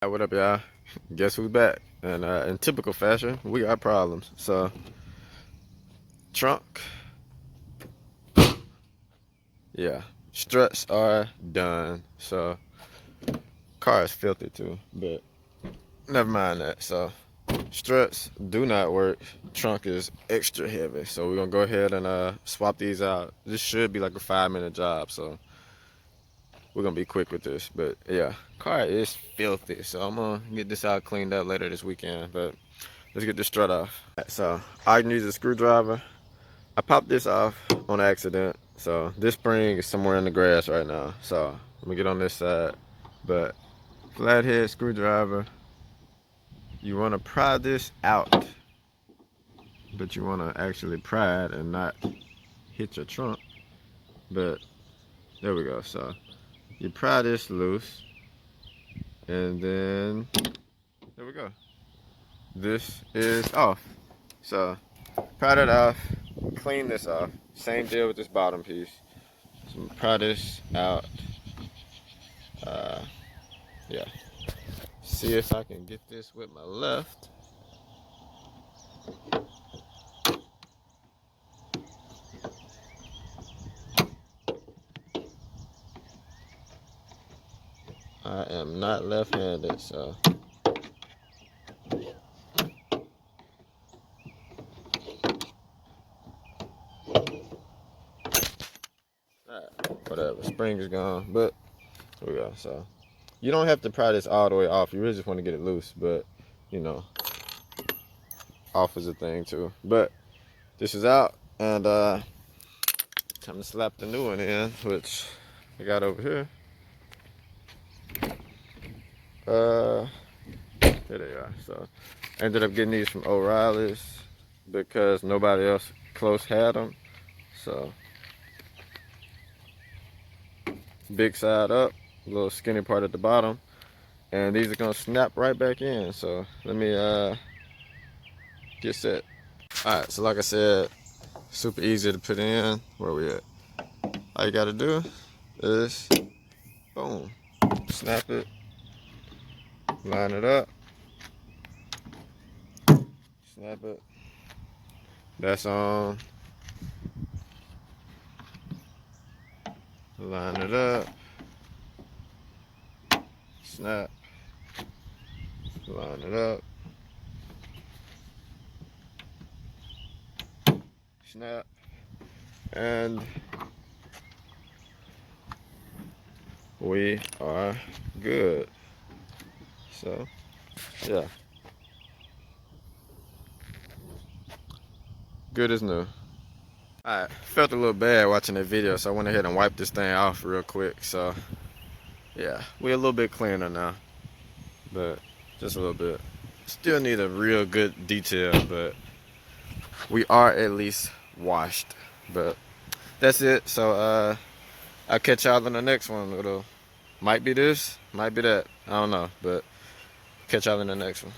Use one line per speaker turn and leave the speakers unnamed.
Hey, what up, y'all? Guess who's back? And in typical fashion, we got problems. So, trunk, yeah, struts are done. So, car is filthy too, but never mind that. So, struts do not work. Trunk is extra heavy. So, we're gonna go ahead and swap these out. This should be like a 5-minute job. So, we're gonna be quick with this. But yeah, car is filthy. So, I'm gonna get this out cleaned up later this weekend. But let's get this strut off. So, I can use a screwdriver. I popped this off on accident, so this spring is somewhere in the grass right now. So let me get on this side. But flathead screwdriver, you want to pry this out, but you want to actually pry it and not hit your trunk. But there we go. So you pry this loose, and then there we go. This is off. So pry that off, clean this off. Same deal with this bottom piece. So pry this out. Yeah. See if I can get this with my left. I am not left-handed, so. Whatever, spring is gone, but here we go. So you don't have to pry this all the way off. You really just want to get it loose, but you know, off is a thing too. But this is out, and time to slap the new one in, which I got over here. There they are. So I ended up getting these from O'Reilly's because nobody else close had them. So big side up, little skinny part at the bottom, and these are gonna snap right back in. So let me get set. All right, so like I said, super easy to put in. Where we at? All you gotta do is boom, snap it, line it up, snap it. That's on. Line it up, snap, line it up, snap, and we are good. So, yeah, good as new. I felt a little bad watching that video, so I went ahead and wiped this thing off real quick. So, yeah, we're a little bit cleaner now, but just a little bit. Still need a real good detail, but we are at least washed. But that's it. So, I'll catch y'all in the next one. It'll might be this, might be that. I don't know, but catch y'all in the next one.